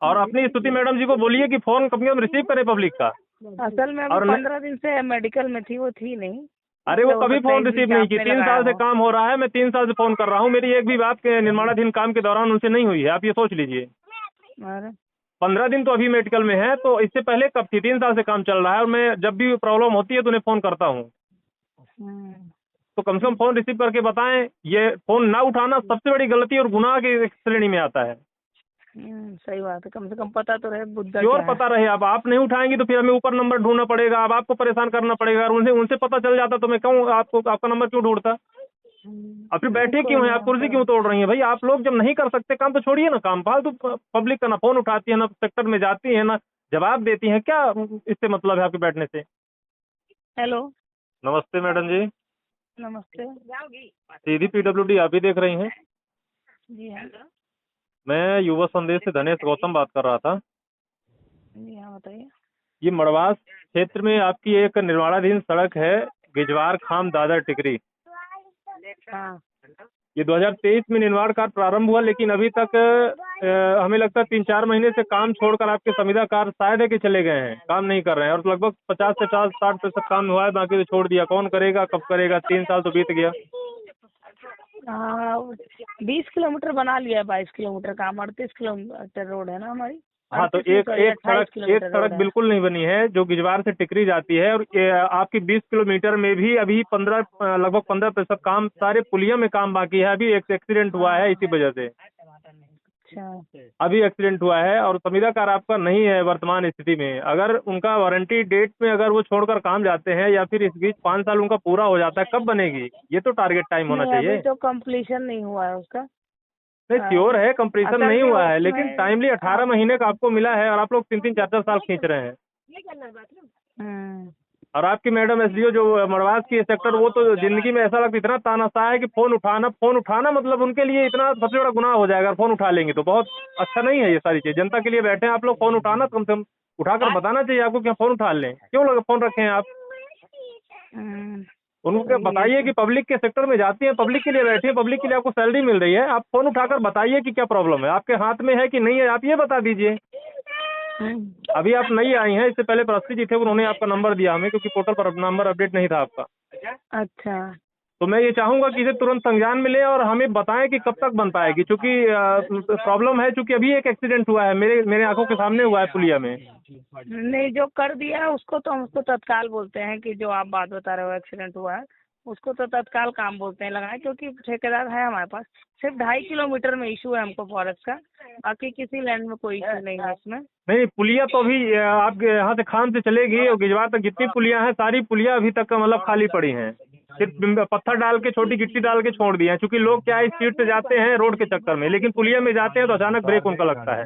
और अपनी स्तुति मैडम जी को बोलिए कि फोन कम से कम रिसीव करे पब्लिक का। असल में और 15 दिन से मेडिकल में थी, वो थी नहीं। अरे वो तो कभी फोन रिसीव नहीं की, 3 साल से काम हो रहा है, मैं 3 साल से फोन कर रहा हूँ, मेरी एक भी बात के निर्माणाधीन काम के दौरान उनसे नहीं हुई है, आप ये सोच लीजिए। 15 दिन तो अभी मेडिकल में है, तो इससे पहले कब थी? 3 साल से काम चल रहा है और मैं जब भी प्रॉब्लम होती है तो उन्हें फोन करता हूँ। तो कम से कम फोन रिसीव करके बताएं। ये फोन ना उठाना सबसे बड़ी गलती और गुनाह की श्रेणी में आता है। सही बात है, कम से कम पता तो रहे मुद्दा प्योर क्या है। पता रहे। अब आप नहीं उठाएंगी तो फिर हमें ऊपर नंबर ढूंढना पड़ेगा, अब आपको परेशान करना पड़ेगा। और उनसे उनसे पता चल जाता तो मैं कहूँ आपको आपका नंबर क्यों ढूंढता। अब फिर बैठे क्यों हैं आप, कुर्सी क्यों तोड़ रही हैं भाई? आप लोग जब नहीं कर सकते काम तो छोड़िए ना काम। फालतू पब्लिक का ना फोन उठाती है, ना सेक्टर में जाती है, ना जवाब देती हैं। क्या इससे मतलब है आपके बैठने से? हेलो, नमस्ते मैडम जी। नमस्ते। सीधी PWD आप ही देख रही हैं? जी हाँ। मैं युवा संदेश से धनेश गौतम बात कर रहा था। जी हाँ, बताइए। ये मड़वास क्षेत्र में आपकी एक निर्माणाधीन सड़क है, गिजवार खाम दादर टिकरी। हाँ। ये 2023 में निर्माण कार्य प्रारंभ हुआ, लेकिन अभी तक हमें लगता है 3-4 महीने से काम छोड़कर आपके संविदा कार्य शायद है कि चले गए हैं, काम नहीं कर रहे हैं। और लगभग 50 से 60% काम हुआ है, बाकी तो छोड़ दिया। कौन करेगा, कब करेगा? 3 साल तो बीत गया। 20 किलोमीटर बना लिया, 22 किलोमीटर का। 38 किलोमीटर रोड है ना हमारी। हाँ, तो 38 नहीं, एक 28 किलोमीटर रोड सड़क है। बिल्कुल नहीं बनी है जो गिजवार से टिकरी जाती है। और ये आपकी 20 किलोमीटर में भी अभी लगभग 15% काम, सारे पुलिया में काम बाकी है। अभी एक एक्सीडेंट हुआ है इसी वजह से। अच्छा। अभी एक्सीडेंट हुआ है और संविदा कार्य आपका नहीं है वर्तमान स्थिति में। अगर उनका वारंटी डेट में अगर वो छोड़कर काम जाते हैं या फिर इस बीच 5 साल उनका पूरा हो जाता है, कब बनेगी? ये तो टारगेट टाइम होना नहीं, चाहिए। अभी तो कंप्लीशन नहीं हुआ है उसका। नहीं, श्योर है कंप्लीशन असल नहीं में हुआ है, लेकिन टाइमली 18 महीने का आपको मिला है और आप लोग 3-3 4-4 साल खींच रहे हैं। हम्म। और आपकी मैडम SDO जो मड़वास की सेक्टर, वो तो जिंदगी में ऐसा लगता इतना तानाशाह है कि फोन उठाना मतलब उनके लिए इतना सबसे बड़ा गुनाह हो जाएगा। फोन उठा लेंगे तो बहुत अच्छा नहीं है। ये सारी चीज जनता के लिए बैठे हैं आप लोग, फोन उठाना कम से कम उठाकर बताना चाहिए आपको कि फोन उठा लें। क्यों लगे फोन रखे हैं आप? उनको बताइए कि पब्लिक के सेक्टर में जाती है, पब्लिक के लिए बैठी है, पब्लिक के लिए आपको सैलरी मिल रही है। आप फोन उठाकर बताइए कि क्या प्रॉब्लम है, आपके हाथ में है कि नहीं है, आप ये बता दीजिए। अभी आप नई आई हैं, इससे पहले प्रस्ती जी थे, उन्होंने आपका नंबर दिया हमें, क्योंकि पोर्टल पर नंबर अपडेट नहीं था आपका। अच्छा। तो मैं ये चाहूंगा कि इसे तुरंत संज्ञान में लें और हमें बताएं कि कब तक बन पाएगी। क्योंकि प्रॉब्लम है, क्योंकि अभी एक एक्सीडेंट हुआ है, मेरे आंखों के सामने हुआ है पुलिया में। नहीं, जो कर दिया है उसको तो हम उसको तत्काल बोलते हैं कि जो आप बात बता रहे हो एक्सीडेंट हुआ है, उसको तो तत्काल काम बोलते हैं लगाए। क्योंकि ठेकेदार है हमारे पास। सिर्फ 2.5 किलोमीटर में इशू है हमको फॉरेस्ट का, बाकी किसी लैंड में कोई इशू नहीं है उसमें। नहीं, पुलिया तो अभी आपके यहाँ से खान से चलेगी और गिजवार तक जितनी पुलिया हैं, सारी पुलिया अभी तक मतलब खाली पड़ी हैं। सिर्फ पत्थर डाल के, छोटी गिट्टी डाल के छोड़ दिया है। क्योंकि लोग क्या है, स्पीड से जाते हैं रोड के चक्कर में, लेकिन पुलिया में जाते हैं तो अचानक ब्रेक उनका लगता है।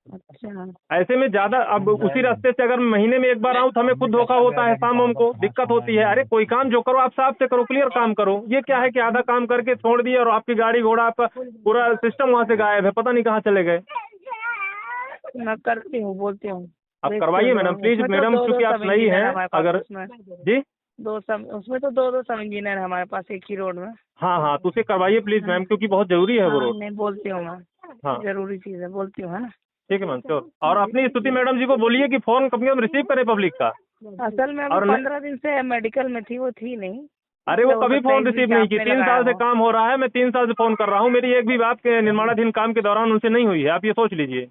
अच्छा। ऐसे में ज्यादा, अब उसी रास्ते से अगर महीने में एक बार आऊँ तो हमें खुद धोखा होता है, शाम हमको दिक्कत होती है। अरे कोई काम जो करो आप साफ से करो, क्लियर काम करो। ये क्या है कि आधा काम करके छोड़ दिए और आपकी गाड़ी घोड़ा, आपका पूरा सिस्टम वहाँ से गायब है, पता नहीं कहाँ चले गए। मैं करती हूँ, बोलती हूँ। आप करवाइए मैडम प्लीज। मैडम चूंकि आप नई हैं, अगर जी उसमें तो दो सब इंजीनियर है हमारे पास एक ही रोड में। हाँ, तो उसे करवाइए प्लीज मैम, क्योंकि बहुत जरूरी है वो रोड। नहीं, बोलती हूँ मैं। हाँ जरूरी चीज है, बोलती हूँ, है ना। ठीक है मैम, श्योर। और अपनी स्तुति मैडम जी को बोलिए कि फोन कम से कम रिसीव करे पब्लिक का। असल में और 15 दिन से मेडिकल में थी, वो थी नहीं। अरे वो कभी फोन रिसीव नहीं की, 3 साल से काम हो रहा है, मैं 3 साल से फोन कर रहा हूँ, मेरी एक भी बात के निर्माणाधीन काम के दौरान उनसे नहीं हुई है, आप ये सोच लीजिए।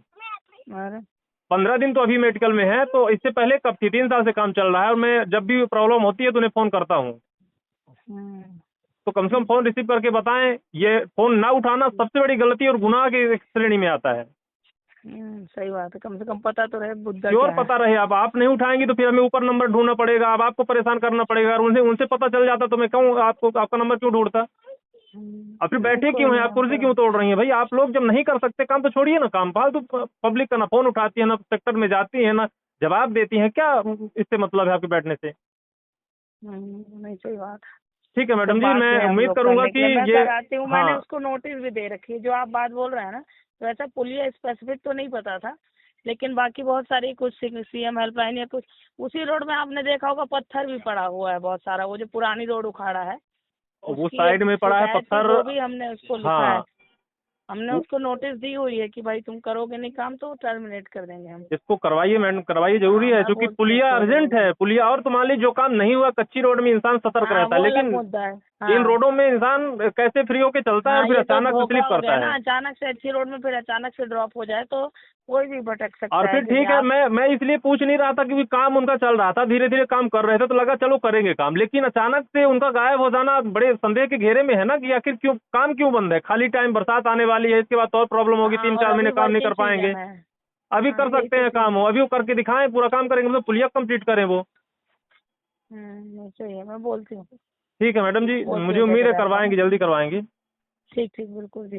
15 दिन तो अभी मेडिकल में है, तो इससे पहले कब थी? 3 साल से काम चल रहा है और मैं जब भी प्रॉब्लम होती है तो उन्हें फोन करता हूँ। तो कम से कम फोन रिसीव करके बताएं। ये फोन ना उठाना सबसे बड़ी गलती और गुनाह की श्रेणी में आता है। सही बात है, कम से कम पता तो रहे मुद्दा प्योर क्या है। पता रहे। अब आप नहीं उठाएंगी तो फिर हमें ऊपर नंबर ढूंढना पड़ेगा, अब आपको परेशान करना पड़ेगा। और उनसे पता चल जाता तो मैं कहूँ आपको आपका नंबर क्यों ढूंढता। अब फिर बैठे क्यों हैं आप, कुर्सी क्यों तोड़ रही हैं भाई? आप लोग जब नहीं कर सकते काम तो छोड़िए ना काम। फालतू पब्लिक का ना फोन उठाती है, ना सेक्टर में जाती है, ना जवाब देती हैं। क्या इससे मतलब है आपके बैठने से? नहीं, सही बात। ठीक है मैडम जी, मैं उम्मीद करूंगा कि ये कराती हूँ। हाँ, मैंने उसको नोटिस भी दे रखी है। जो आप बात बोल रहे हैं ना, तो ऐसा पुलिया स्पेसिफिक तो नहीं पता था, लेकिन बाकी बहुत सारी कुछ CM हेल्पलाइन या कुछ उसी रोड में आपने देखा होगा, पत्थर भी पड़ा हुआ है बहुत सारा। वो जो पुरानी रोड उखाड़ा है वो साइड में पड़ा है पत्थर। वो भी हमने उसको लिखा है। हाँ, हमने उसको नोटिस दी हुई है कि भाई तुम करोगे नहीं काम तो टर्मिनेट कर देंगे हम। इसको करवाइए मैडम, करवाइए, जरूरी है, मैं क्योंकि बोलती हूँ पुलिया उसको अर्जेंट है, पुलिया। और तो मान लीजिए जो काम नहीं हुआ, कच्ची रोड में इंसान सतर्क हाँ रहता है, वो अलग लेकिन मुद्दा है। इन हाँ रोडों में इंसान कैसे फ्री होके चलता है और हाँ, फिर ये तो अचानक से धोखा स्लिप हो करता गया ना, है। अचानक से अच्छी रोड में फिर अचानक से ड्रॉप हो जाए तो कोई भी भटक सकता और है। फिर जैसे ठीक है, आप मैं इसलिए पूछ नहीं रहा था क्योंकि काम उनका चल रहा था, धीरे धीरे काम कर रहे थे, तो लगा चलो करेंगे काम, लेकिन अचानक से उनका गायब हो जाना बड़े संदेह के घेरे में है ना, कि आखिर क्यों काम क्यों बंद है। खाली टाइम, बरसात आने वाली है, इसके बाद तो और प्रॉब्लम होगी, हाँ, 3-4 और महीने अभी काम नहीं कर वर्किंग पाएंगे। सीजन है। अभी हाँ कर यही सकते तो हैं चीज काम, है। वो अभी वो करके दिखाएं, पूरा काम करेंगे, मतलब पुलिया कंप्लीट करें वो। नहीं सही है, मैं बोलती हूँ, ठीक है मैडम जी, बोलती मुझे हूँ उम्मीद है ठेकेदार को ना। करवाएंगे, जल्दी करवाएंगे। ठीक ठीक बिल्कुल जी।